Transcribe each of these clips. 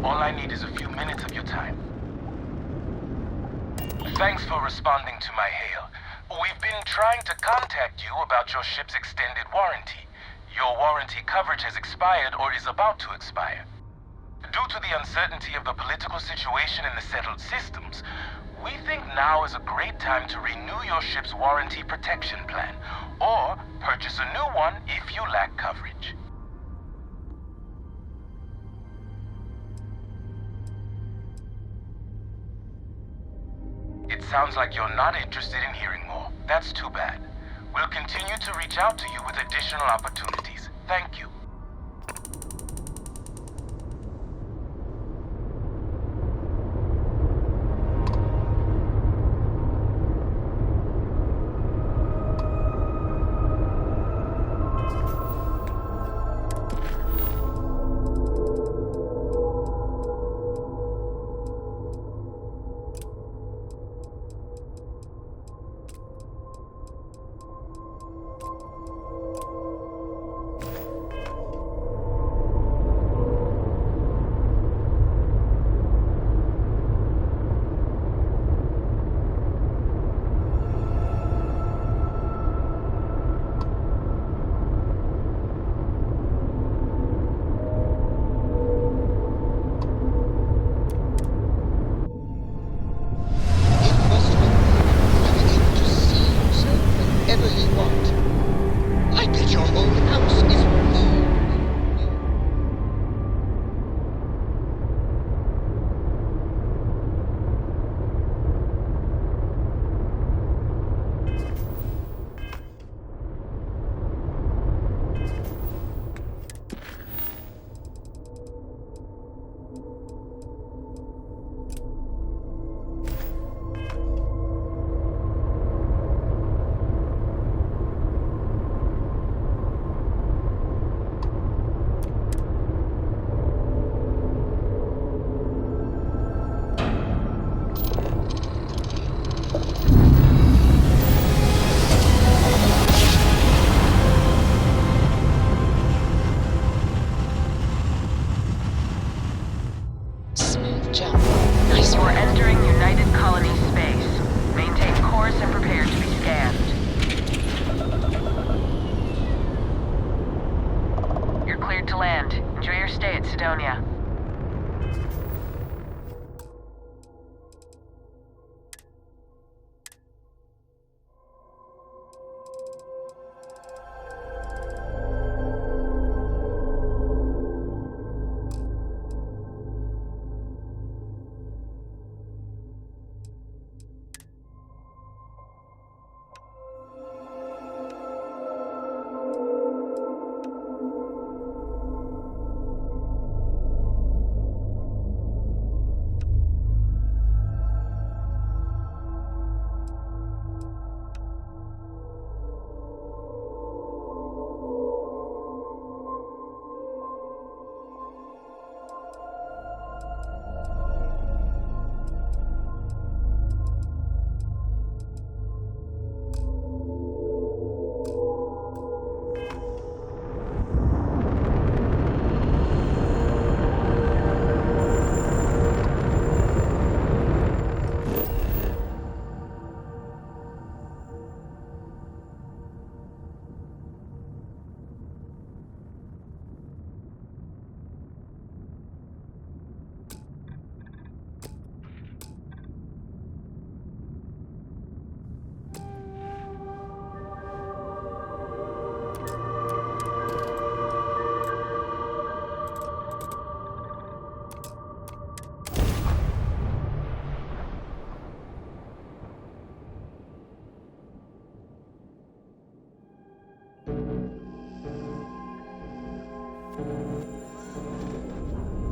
All I need is a few minutes of your time. Thanks for responding to my hail. We've been trying to contact you about your ship's extended warranty. Your warranty coverage has expired or is about to expire. Due to the uncertainty of the political situation in the settled systems, we think now is a great time to renew your ship's warranty protection plan, or purchase a new one if you lack coverage. It sounds like you're not interested in hearing more. That's too bad. We'll continue to reach out to you with additional opportunities. Thank you. We're entering United Colony space. Maintain course and prepare to be scanned. You're cleared to land. Enjoy your stay at Sidonia.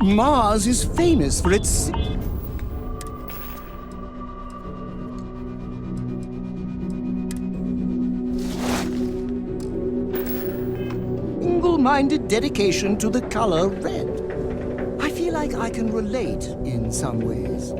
Mars is famous for its... single-minded dedication to the color red. I feel like I can relate in some ways.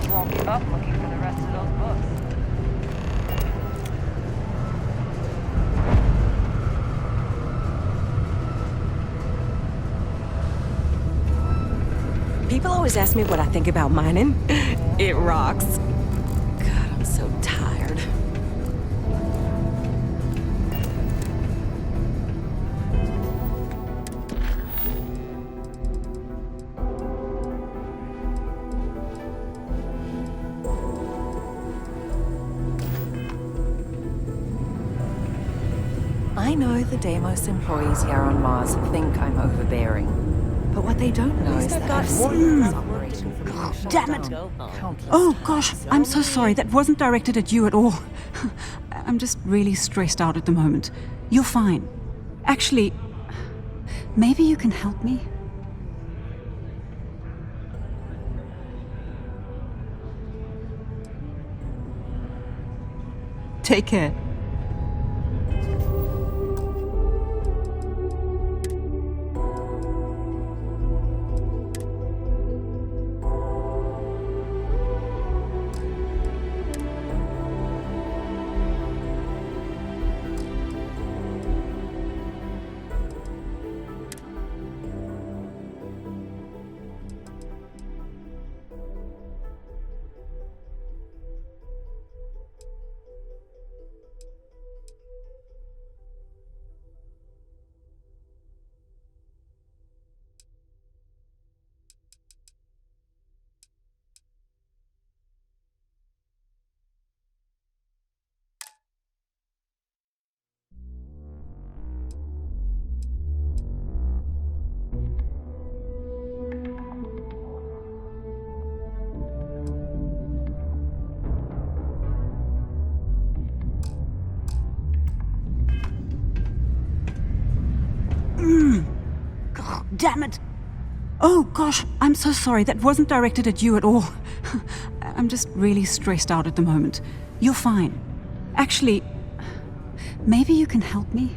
won't give up looking for the rest of those books. People always ask me what I think about mining. It rocks. God, I'm so tired. I know the Deimos employees here on Mars think I'm overbearing. But what they don't know is that I've seen this operation from being shut damn it. down countless Oh times. gosh, I'm so sorry. That wasn't directed at you at all. I'm just really stressed out at the moment. You're fine. Actually, maybe you can help me? Take care. God, damn it! Oh gosh, I'm so sorry. That wasn't directed at you at all. I'm just really stressed out at the moment. You're fine. Actually, maybe you can help me?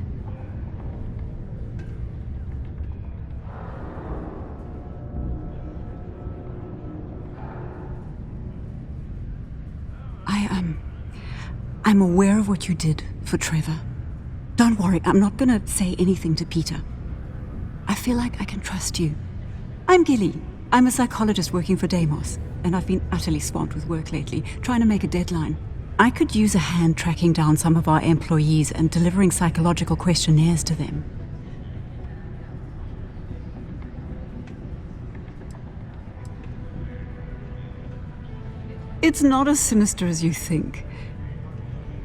I'm aware of what you did for Trevor. Don't worry, I'm not gonna say anything to Peter. I feel like I can trust you. I'm Gilly. I'm a psychologist working for Deimos, and I've been utterly swamped with work lately, trying to make a deadline. I could use a hand tracking down some of our employees and delivering psychological questionnaires to them. It's not as sinister as you think.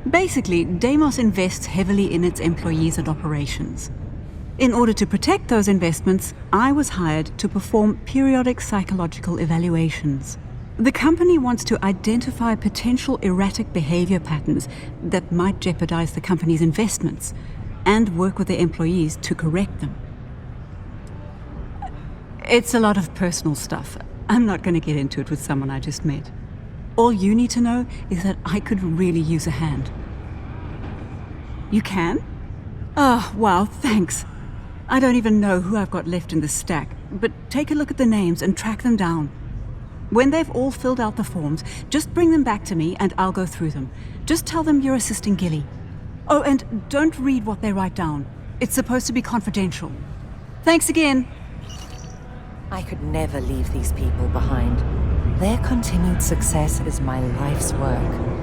Basically, Deimos invests heavily in its employees and operations. In order to protect those investments, I was hired to perform periodic psychological evaluations. The company wants to identify potential erratic behavior patterns that might jeopardize the company's investments and work with their employees to correct them. It's a lot of personal stuff. I'm not going to get into it with someone I just met. All you need to know is that I could really use a hand. You can? Oh, wow, thanks. I don't even know who I've got left in the stack, but take a look at the names and track them down. When they've all filled out the forms, just bring them back to me and I'll go through them. Just tell them you're assisting Gilly. Oh, and don't read what they write down. It's supposed to be confidential. Thanks again. I could never leave these people behind. Their continued success is my life's work.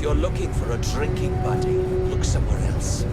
you're looking for a drinking buddy, look somewhere else.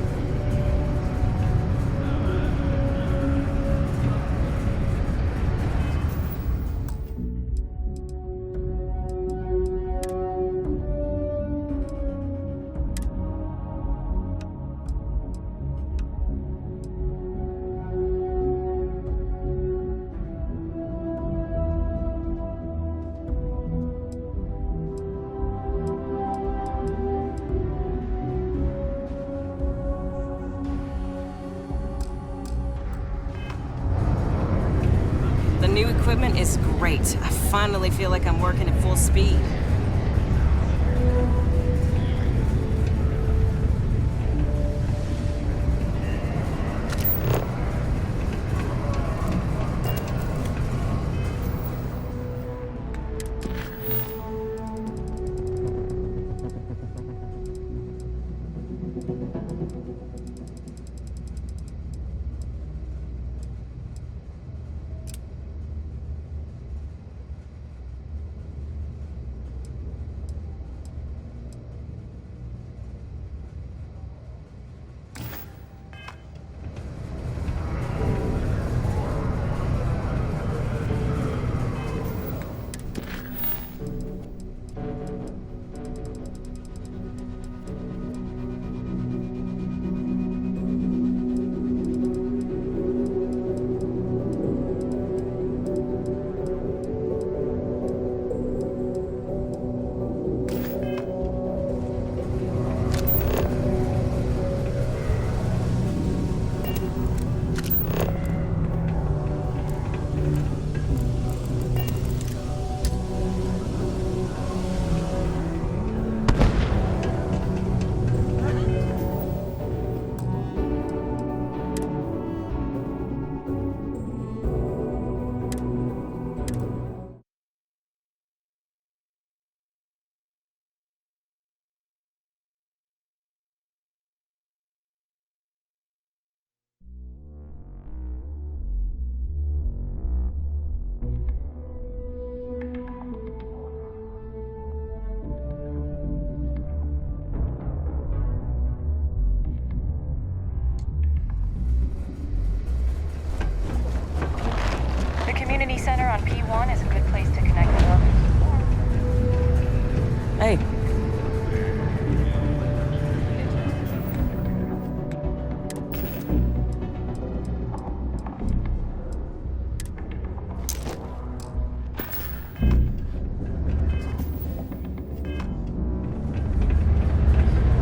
The new equipment is great. I finally feel like I'm working at full speed. The community center on P1 is a good place to connect the workers. Hey.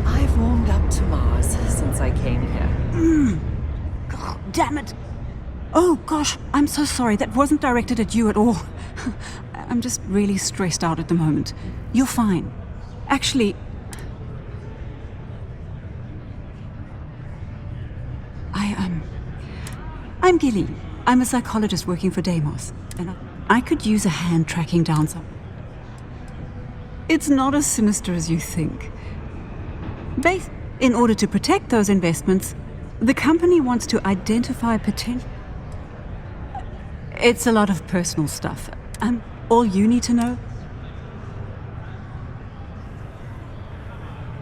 I've warmed up to Mars since I came here. God damn it! Oh gosh, I'm so sorry. That wasn't directed at you at all. I'm just really stressed out at the moment. You're fine. Actually, I'm Gilly. I'm a psychologist working for Deimos, and I could use a hand tracking down some. It's not as sinister as you think. In order to protect those investments, the company wants to identify potential. It's a lot of personal stuff. All you need to know.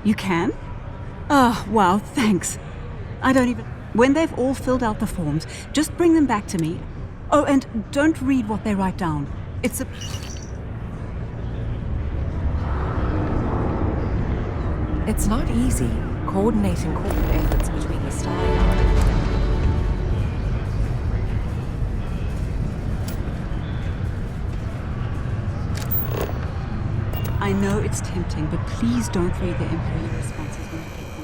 You can? Oh, wow, thanks. I don't even... When they've all filled out the forms, just bring them back to me. Oh, and don't read what they write down. It's a... It's not easy coordinating corporate efforts between the Starfield. I know it's tempting, but please don't read the employee responses when you get them.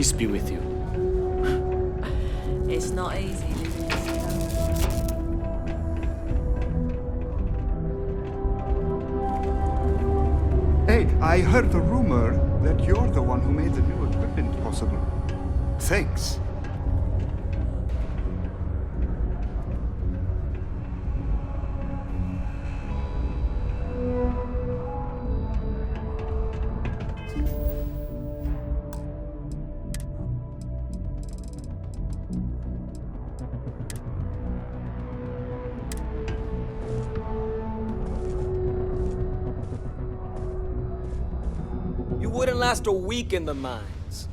Peace be with you. It's not easy living this town. Hey, I heard a rumor that you're the one who made the new equipment possible. Thanks. You wouldn't last a week in the mines.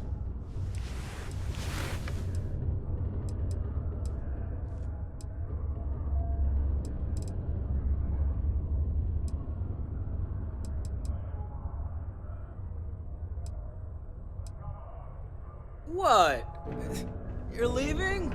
What? You're leaving?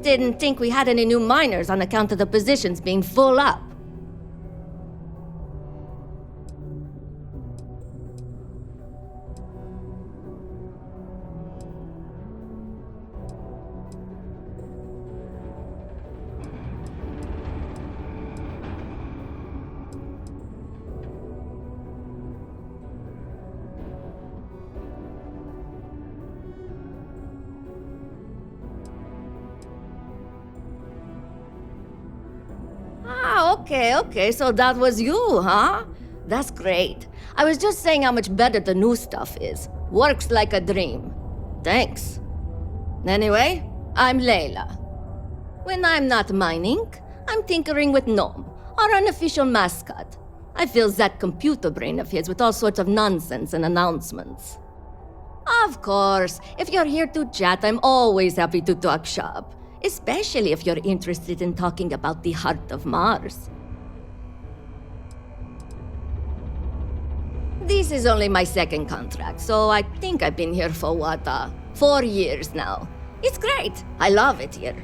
Didn't think we had any new miners on account of the positions being full up. Okay, so that was you, huh? That's great. I was just saying how much better the new stuff is. Works like a dream. Thanks. Anyway, I'm Layla. When I'm not mining, I'm tinkering with Gnome, our unofficial mascot. I fill that computer brain of his with all sorts of nonsense and announcements. Of course, if you're here to chat, I'm always happy to talk shop. Especially if you're interested in talking about the heart of Mars. This is only my second contract, so I think I've been here for 4 years now. It's great. I love it here.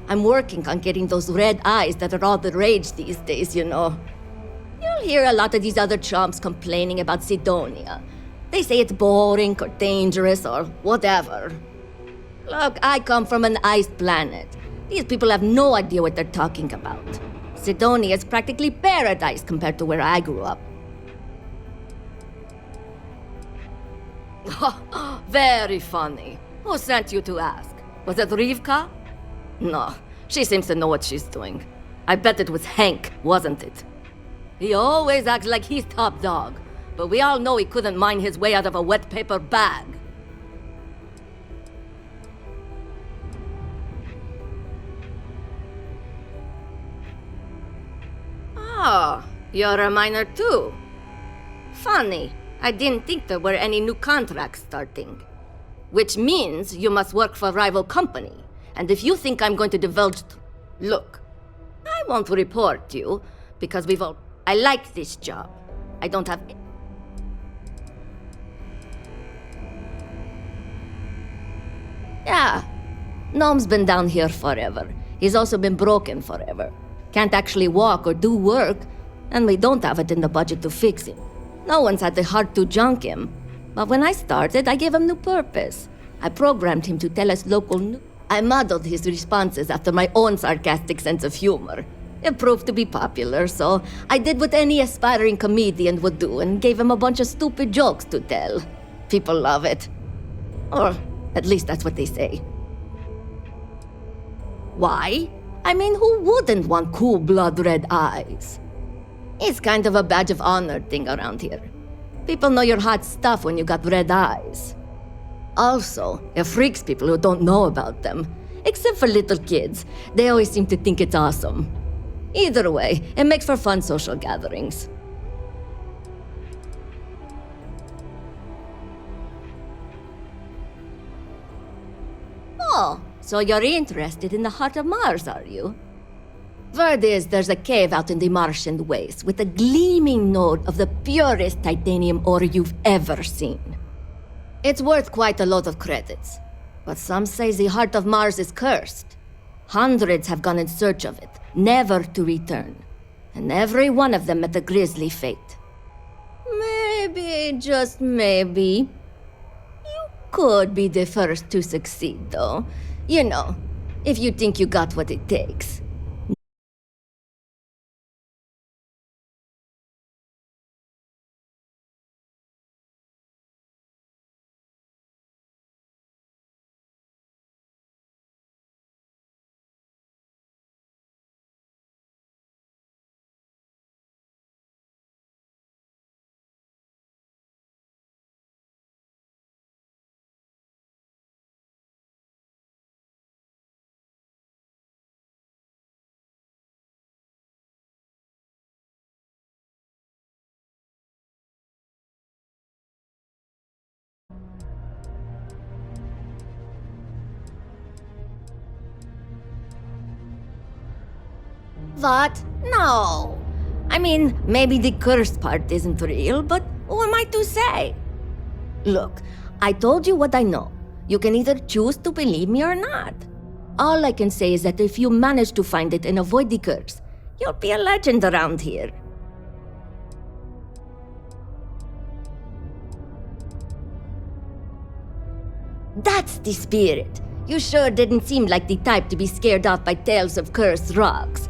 I'm working on getting those red eyes that are all the rage these days, you know. You'll hear a lot of these other chumps complaining about Sidonia. They say it's boring or dangerous or whatever. Look, I come from an ice planet. These people have no idea what they're talking about. Sidonia is practically paradise compared to where I grew up. Very funny. Who sent you to ask? Was it Rivka? No, she seems to know what she's doing. I bet it was Hank, wasn't it? He always acts like he's top dog, but we all know he couldn't mine his way out of a wet paper bag. Oh, you're a miner too. Funny, I didn't think there were any new contracts starting. Which means you must work for a rival company. And if you think I'm going to divulge... Look, I won't report you, because I like this job. I don't have... Yeah, Gnome's been down here forever. He's also been broken forever. Can't actually walk or do work, and we don't have it in the budget to fix him. No one's had the heart to junk him. But when I started, I gave him new purpose. I programmed him to tell us local news. I modeled his responses after my own sarcastic sense of humor. It proved to be popular, so I did what any aspiring comedian would do and gave him a bunch of stupid jokes to tell. People love it. Or at least that's what they say. Why? I mean, who wouldn't want cool blood red eyes? It's kind of a badge of honor thing around here. People know you're hot stuff when you got red eyes. Also, it freaks people who don't know about them. Except for little kids. They always seem to think it's awesome. Either way, it makes for fun social gatherings. Oh, so you're interested in the heart of Mars, are you? Word is there's a cave out in the Martian waste with a gleaming node of the purest titanium ore you've ever seen. It's worth quite a lot of credits, but some say the heart of Mars is cursed. Hundreds have gone in search of it, never to return. And every one of them met a grisly fate. Maybe, just maybe, you could be the first to succeed, though. You know, if you think you got what it takes. What? No. I mean, maybe the cursed part isn't real, but who am I to say? Look, I told you what I know. You can either choose to believe me or not. All I can say is that if you manage to find it and avoid the curse, you'll be a legend around here. That's the spirit. You sure didn't seem like the type to be scared off by tales of cursed rocks.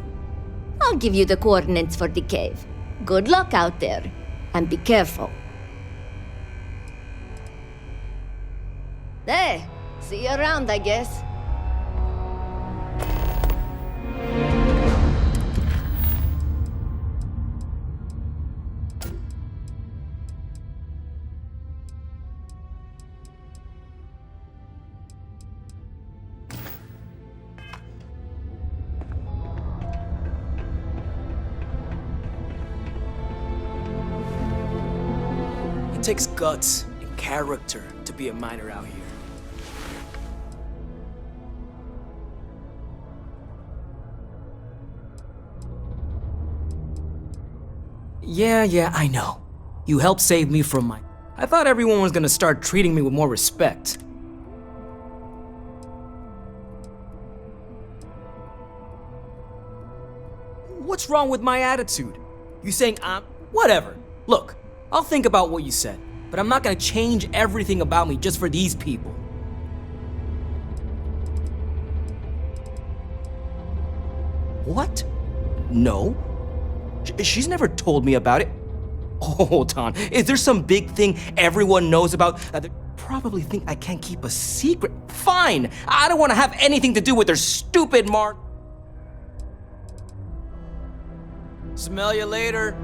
I'll give you the coordinates for the cave. Good luck out there, and be careful. Hey, see you around, I guess. It takes guts and character to be a miner out here. Yeah, I know. You helped save me from my... I thought everyone was gonna start treating me with more respect. What's wrong with my attitude? You saying I'm... Whatever. Look, I'll think about what you said, but I'm not gonna change everything about me just for these people. What? No. She's never told me about it. Hold on. Is there some big thing everyone knows about that they probably think I can't keep a secret? Fine. I don't want to have anything to do with their stupid mark. Smell you later.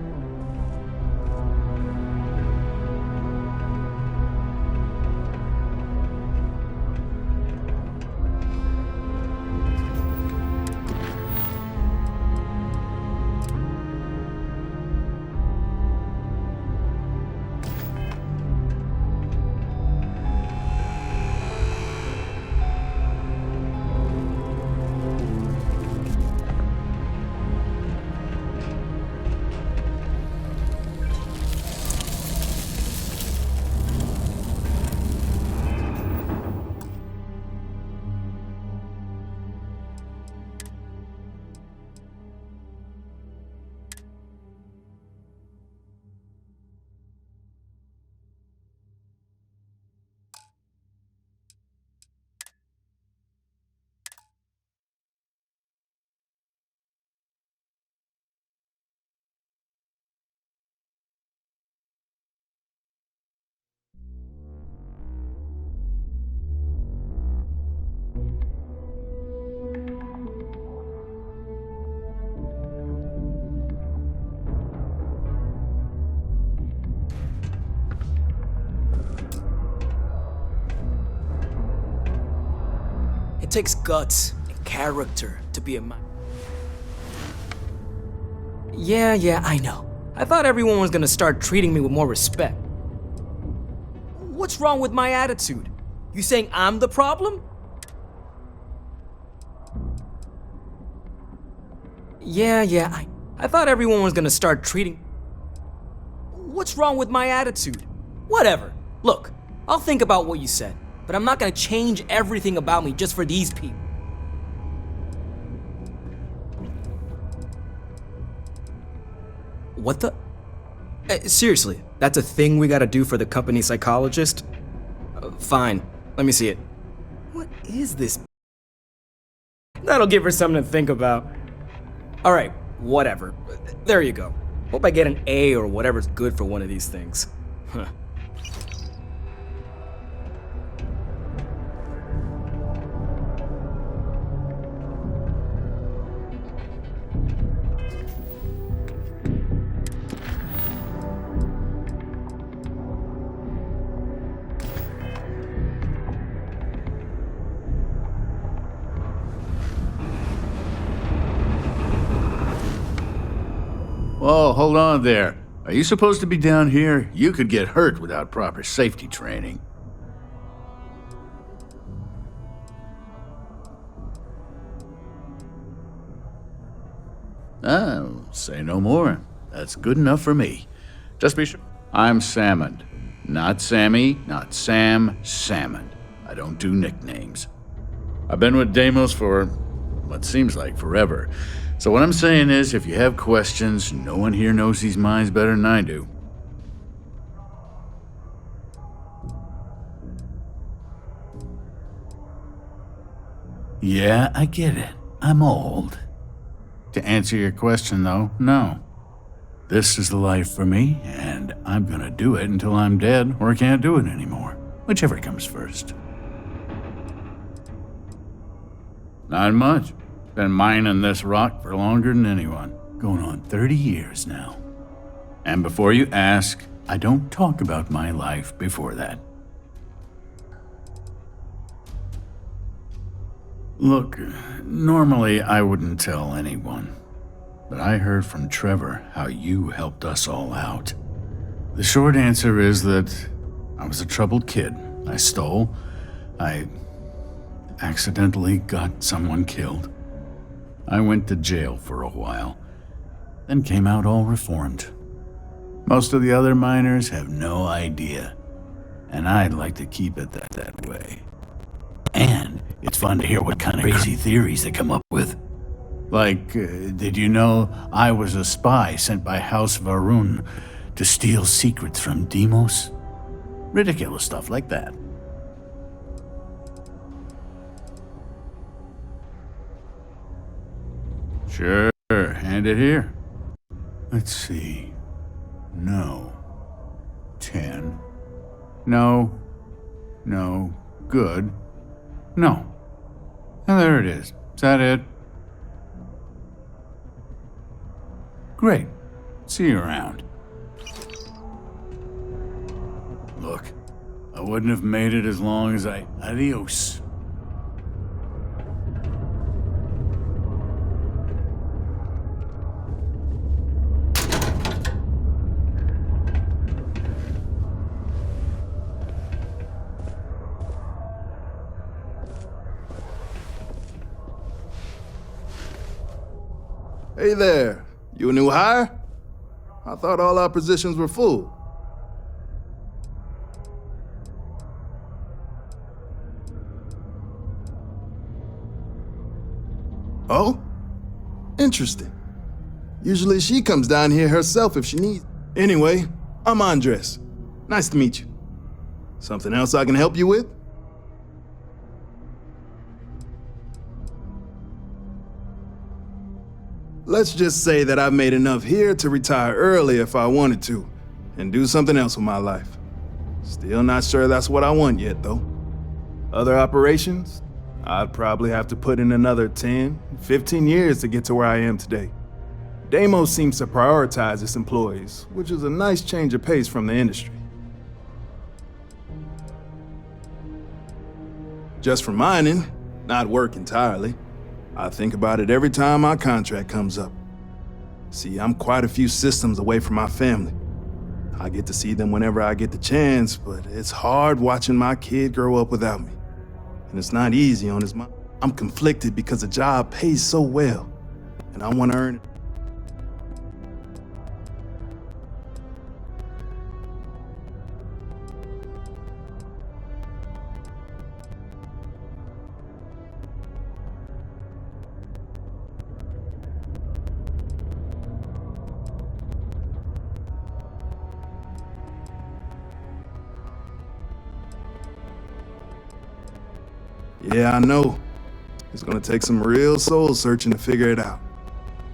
It takes guts and character to be a miner. Yeah, I know. I thought everyone was gonna start treating me with more respect. What's wrong with my attitude? You saying I'm the problem? Yeah, I thought everyone was gonna start treating... What's wrong with my attitude? Whatever. Look, I'll think about what you said, but I'm not gonna change everything about me just for these people. What the? Seriously, that's a thing we gotta do for the company psychologist? Fine, let me see it. What is this? That'll give her something to think about. Alright, whatever. There you go. Hope I get an A or whatever's good for one of these things. Huh. Whoa, hold on there. Are you supposed to be down here? You could get hurt without proper safety training. Oh, say no more. That's good enough for me. Just be sure. I'm Salmond. Not Sammy, not Sam, Salmond. I don't do nicknames. I've been with Deimos for what seems like forever. So what I'm saying is, if you have questions, no one here knows these mines better than I do. Yeah, I get it. I'm old. To answer your question, though, no. This is the life for me, and I'm gonna do it until I'm dead or can't do it anymore. Whichever comes first. Not much. Been mining this rock for longer than anyone. Going on 30 years now. And before you ask, I don't talk about my life before that. Look, normally I wouldn't tell anyone. But I heard from Trevor how you helped us all out. The short answer is that I was a troubled kid. I stole. I accidentally got someone killed. I went to jail for a while, then came out all reformed. Most of the other miners have no idea, and I'd like to keep it that way. And it's fun to hear what kind of crazy theories they come up with. Like, did you know I was a spy sent by House Varun to steal secrets from Deimos? Ridiculous stuff like that. Sure, hand it here. Let's see. No. 10. No. No. Good. No. And there it is. Is that it? Great. See you around. Look, I wouldn't have made it as long as I... Adios. Hey there, you a new hire? I thought all our positions were full. Oh? Interesting. Usually she comes down here herself if she needs. Anyway, I'm Andres. Nice to meet you. Something else I can help you with? Let's just say that I've made enough here to retire early if I wanted to, and do something else with my life. Still not sure that's what I want yet, though. Other operations? I'd probably have to put in another 10, 15 years to get to where I am today. Deimos seems to prioritize its employees, which is a nice change of pace from the industry. Just for mining, not work entirely. I think about it every time my contract comes up. See, I'm quite a few systems away from my family. I get to see them whenever I get the chance, but it's hard watching my kid grow up without me. And it's not easy on his mind. I'm conflicted because the job pays so well, and I want to earn it. Yeah, I know. It's gonna take some real soul searching to figure it out.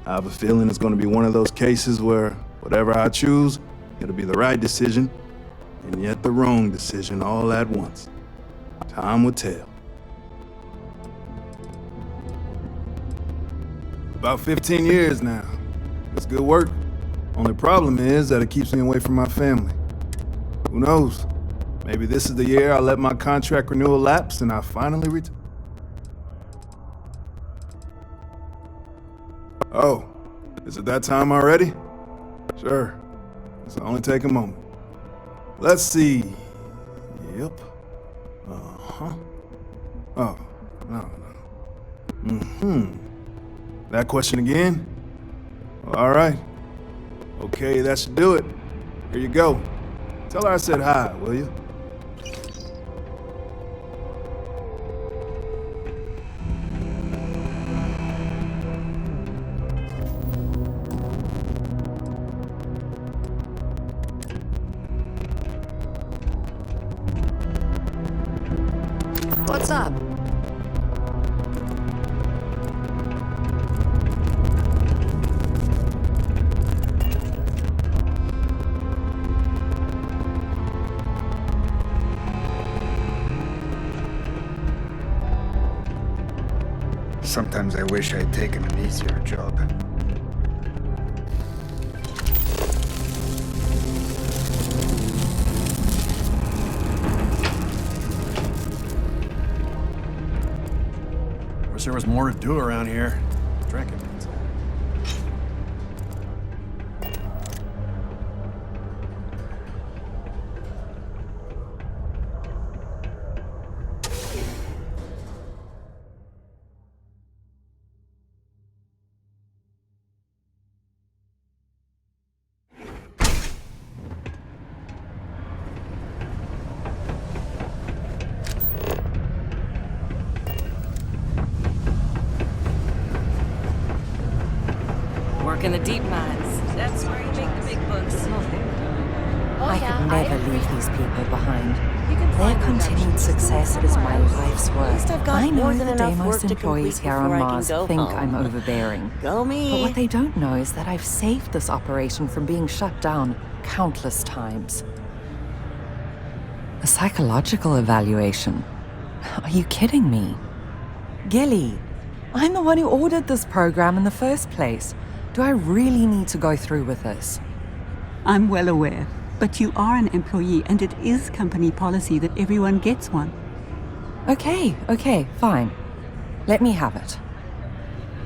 I have a feeling it's gonna be one of those cases where whatever I choose, it'll be the right decision, and yet the wrong decision all at once. Time will tell. About 15 years now. It's good work. Only problem is that it keeps me away from my family. Who knows? Maybe this is the year I let my contract renewal lapse and I finally return. Oh, is it that time already? Sure. This'll only take a moment. Let's see. Yep. Uh-huh. Oh, no. That question again? All right. Okay, that should do it. Here you go. Tell her I said hi, will you? What's up? Sometimes I wish I had taken an easier job. Wish there was more to do around here. Drinking. In the deep mines. That's where you make the big bucks. I could never leave these people behind. Their continued success is my life's work. I know the Deimos employees here on Mars think I'm overbearing. Go me. But what they don't know is that I've saved this operation from being shut down countless times. A psychological evaluation? Are you kidding me? Gilly, I'm the one who ordered this program in the first place. Do I really need to go through with this? I'm well aware, but you are an employee and it is company policy that everyone gets one. Okay, fine. Let me have it.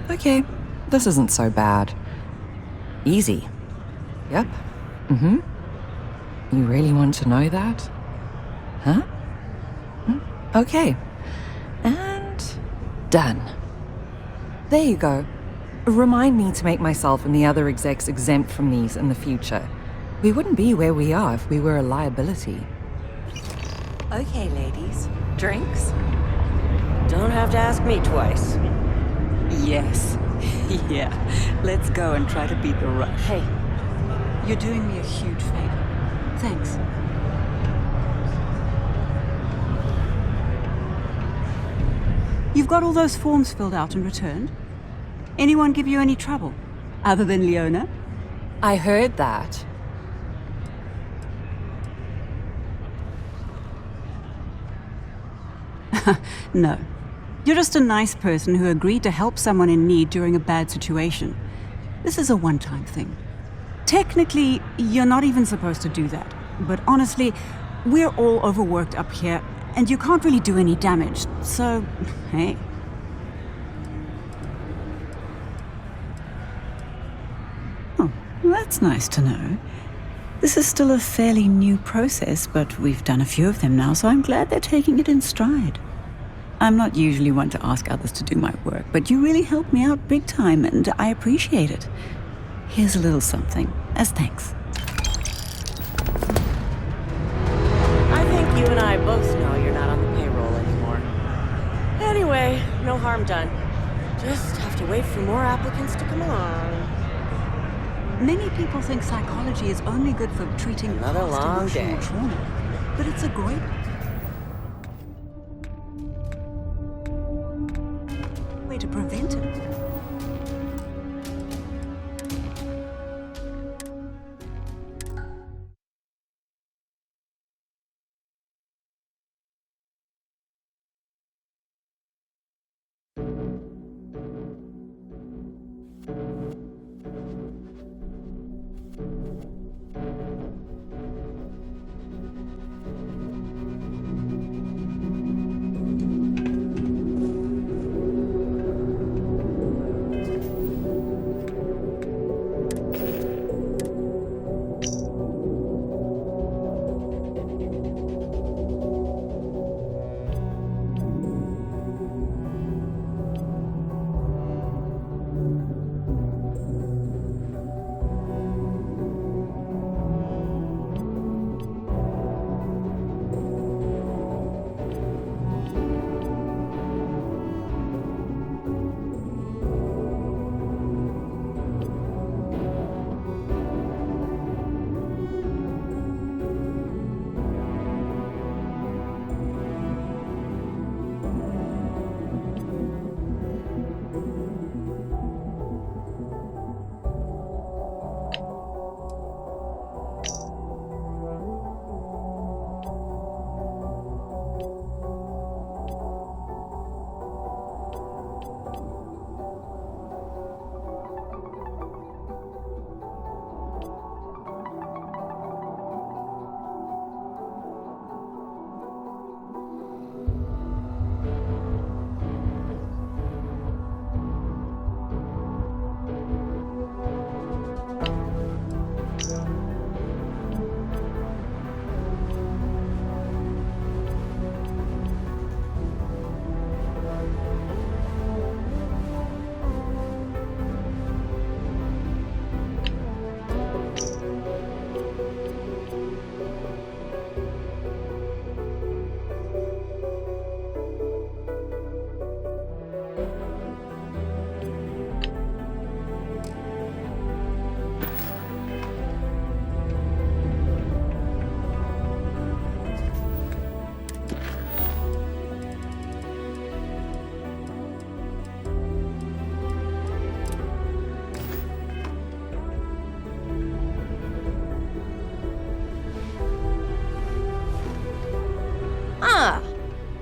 Okay, this isn't so bad. Easy. Yep. You really want to know that? Huh? Okay. And done. There you go. Remind me to make myself and the other execs exempt from these in the future. We wouldn't be where we are if we were a liability. Okay, ladies. Drinks? Don't have to ask me twice. Yes. Yeah. Let's go and try to beat the rush. Hey, you're doing me a huge favor. Thanks. You've got all those forms filled out and returned? Anyone give you any trouble? Other than Leona? I heard that. No. You're just a nice person who agreed to help someone in need during a bad situation. This is a one-time thing. Technically, you're not even supposed to do that. But honestly, we're all overworked up here, and you can't really do any damage. So, hey. That's nice to know. This is still a fairly new process, but we've done a few of them now, so I'm glad they're taking it in stride. I'm not usually one to ask others to do my work, but you really helped me out big time, and I appreciate it. Here's a little something, as thanks. I think you and I both know you're not on the payroll anymore. Anyway, no harm done. Just have to wait for more applicants to come along. Many people think psychology is only good for treating Another past long emotional day. trauma, but it's a great way to prevent it.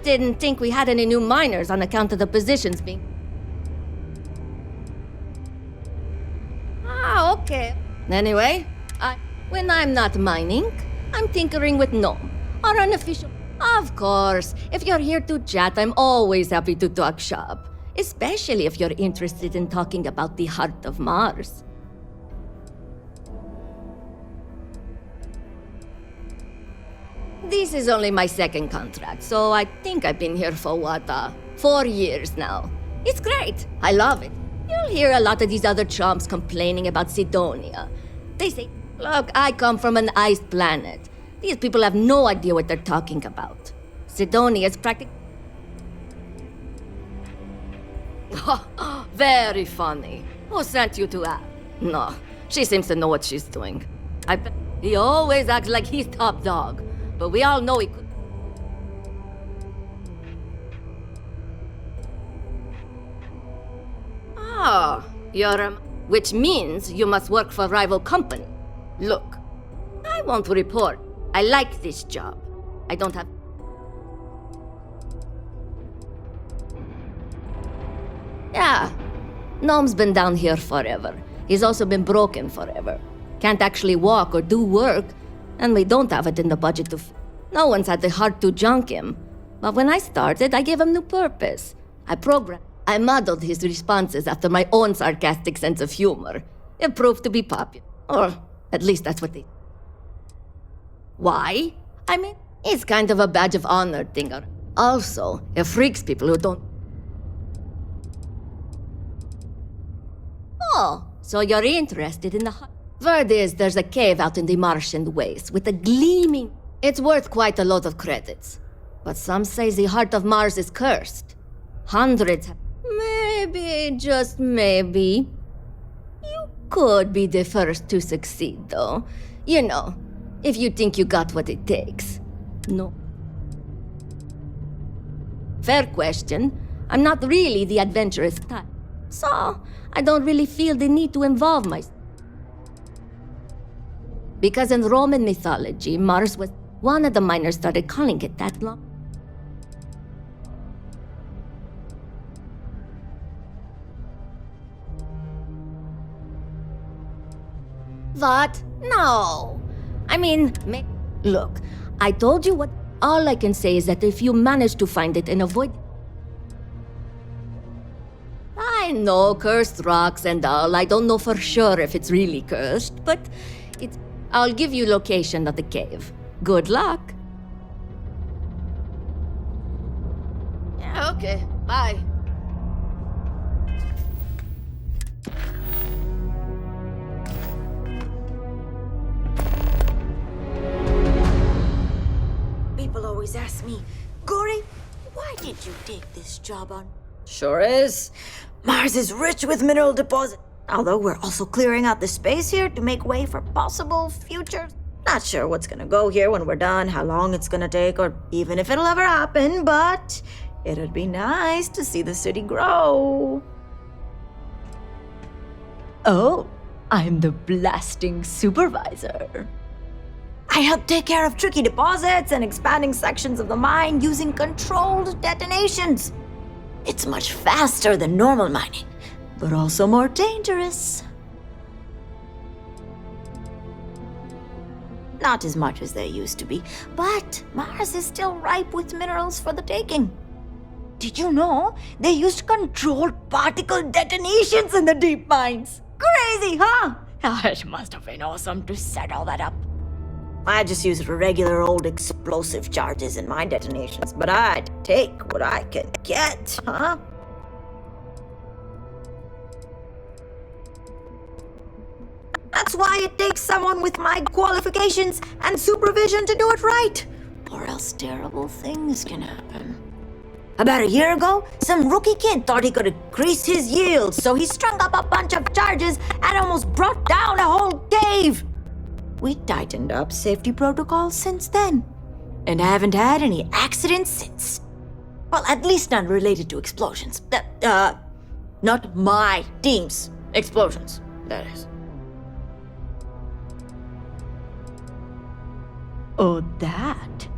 Didn't think we had any new miners on account of the positions being... Okay. Anyway, when I'm not mining, I'm tinkering with Gnome, our unofficial... Of course, if you're here to chat, I'm always happy to talk shop. Especially if you're interested in talking about the heart of Mars. This is only my second contract, so I think I've been here for 4 years now. It's great. I love it. You'll hear a lot of these other chumps complaining about Sidonia. They say, look, I come from an iced planet. These people have no idea what they're talking about. Sidonia is practically... Very funny. Who sent you to act? No, she seems to know what she's doing. I bet he always acts like he's top dog. But we all know he could... You're which means you must work for a rival company. Look, I won't report. I like this job. I don't have... Yeah, Gnome's been down here forever. He's also been broken forever. Can't actually walk or do work. And we don't have it in the budget to... No one's had the heart to junk him. But when I started, I gave him new purpose. I modeled his responses after my own sarcastic sense of humor. It proved to be popular. Or at least that's what they... Why? I mean, it's kind of a badge of honor thing. Also, it freaks people who don't. Oh, so you're interested in the. Word is there's a cave out in the Martian waste with a gleaming. It's worth quite a lot of credits. But some say the heart of Mars is cursed. Hundreds. Maybe, just maybe. You could be the first to succeed, though. You know, if you think you got what it takes. No. Fair question. I'm not really the adventurous type. So, I don't really feel the need to involve myself. Because in Roman mythology, Mars was... One of the miners started calling it that long. What? No. I mean, look, I told you what... All I can say is that if you manage to find it and avoid... I know, cursed rocks and all. I don't know for sure if it's really cursed, but it's... I'll give you location of the cave. Good luck. Yeah, okay. Bye. People always ask me, Gory, why did you take this job on? Sure is. Mars is rich with mineral deposits. Although we're also clearing out the space here to make way for possible futures. Not sure what's gonna go here when we're done, how long it's gonna take, or even if it'll ever happen, but it'd be nice to see the city grow. Oh, I'm the blasting supervisor. I help take care of tricky deposits and expanding sections of the mine using controlled detonations. It's much faster than normal mining, but also more dangerous. Not as much as there used to be, but Mars is still ripe with minerals for the taking. Did you know they used controlled particle detonations in the deep mines? Crazy, huh? It must have been awesome to set all that up. I just used regular old explosive charges in my detonations, but I'd take what I can get, huh? That's why it takes someone with my qualifications and supervision to do it right, or else terrible things can happen. About a year ago, some rookie kid thought he could increase his yield, so he strung up a bunch of charges and almost brought down a whole cave. We tightened up safety protocols since then, and haven't had any accidents since. Well, at least none related to explosions. Not my team's explosions, that is. Oh, that?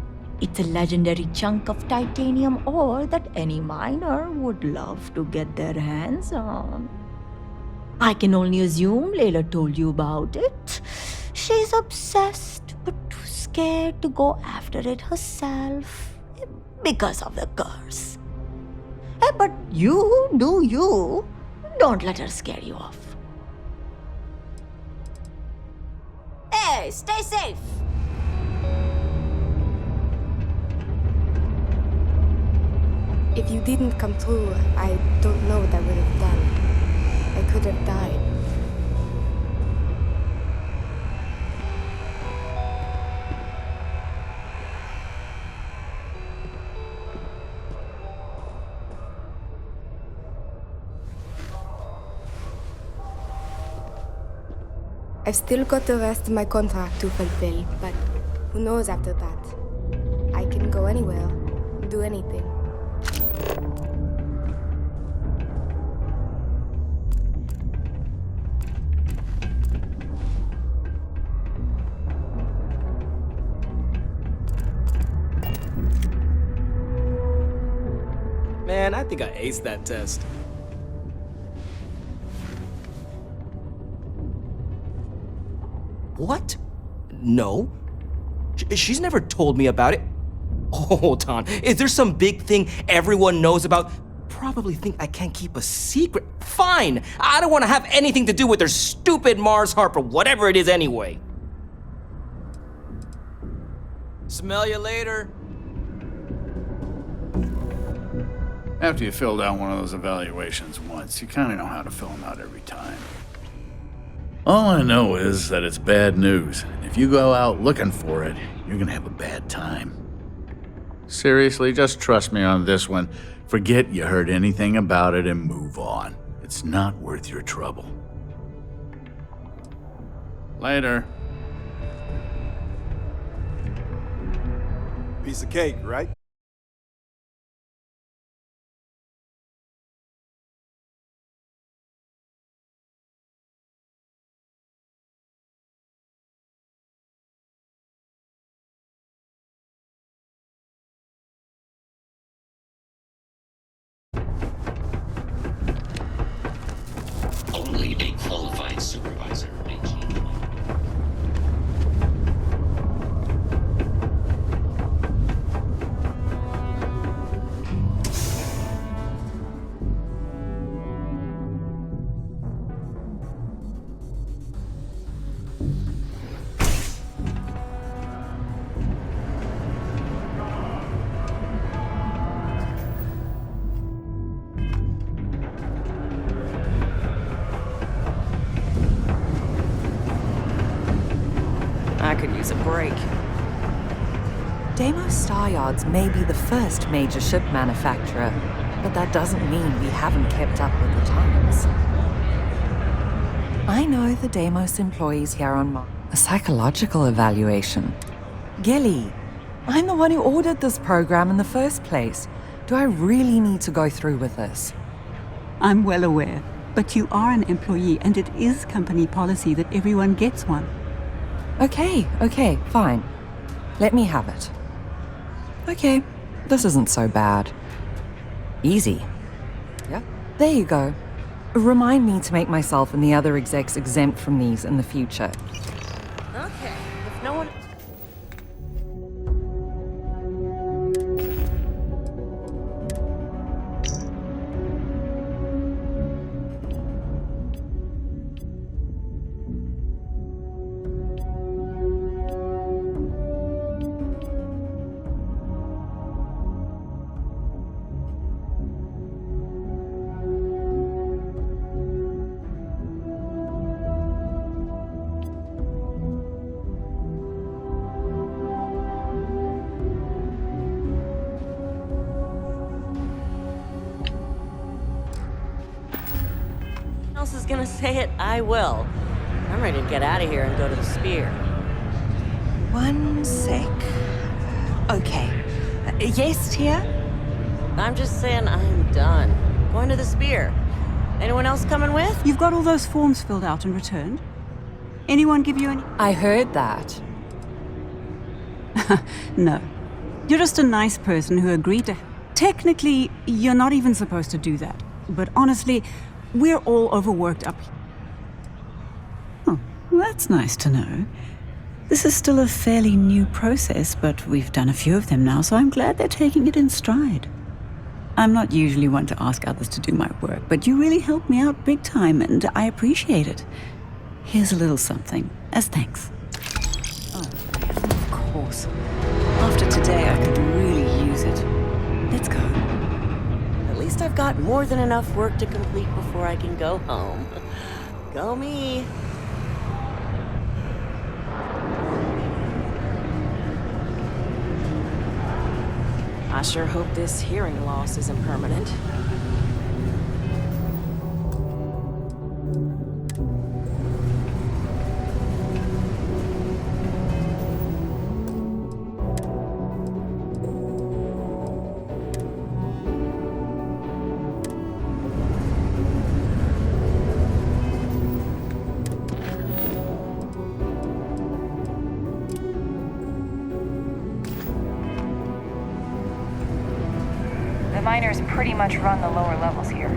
It's a legendary chunk of titanium ore that any miner would love to get their hands on. I can only assume Layla told you about it. She's obsessed, but too scared to go after it herself because of the curse. But you do you. Don't let her scare you off. Hey, stay safe! If you didn't come through, I don't know what I would have done. I could have died. I've still got the rest of my contract to fulfill, but who knows after that? I can go anywhere, do anything. Man, I think I aced that test. What? No. She's never told me about it. Hold on. Is there some big thing everyone knows about? Probably think I can't keep a secret. Fine. I don't want to have anything to do with their stupid Mars harp or whatever it is anyway. Smell you later. After you filled out one of those evaluations once, you kind of know how to fill them out every time. All I know is that it's bad news. If you go out looking for it, you're gonna have a bad time. Seriously, just trust me on this one. Forget you heard anything about it and move on. It's not worth your trouble. Later. Piece of cake, right? Only a qualified supervisor may keep. I could use a break. Deimos Star Yards may be the first major ship manufacturer, but that doesn't mean we haven't kept up with the times. I know the Deimos employees here on Mars. A psychological evaluation. Gilly, I'm the one who ordered this program in the first place. Do I really need to go through with this? I'm well aware, but you are an employee and it is company policy that everyone gets one. Okay, fine. Let me have it. Okay, this isn't so bad. Easy. Yep. There you go. Remind me to make myself and the other execs exempt from these in the future. Okay, if no one... else is gonna say it, I will. I'm ready to get out of here and go to the Spear. One sec. Okay. Yes, Tia? I'm just saying I'm done. Going to the Spear. Anyone else coming with? You've got all those forms filled out and returned? Anyone give you any... I heard that. No. You're just a nice person who agreed to... Technically, you're not even supposed to do that. But honestly, we're all overworked up here. Oh, well, that's nice to know. This is still a fairly new process, but we've done a few of them now, so I'm glad they're taking it in stride. I'm not usually one to ask others to do my work, but you really helped me out big time, and I appreciate it. Here's a little something, as thanks. Oh, of course. After today, I could really use it. Let's go. At least I've got more than enough work to complete before I can go home. Go me. I sure hope this hearing loss isn't permanent. The miners pretty much run the lower levels here.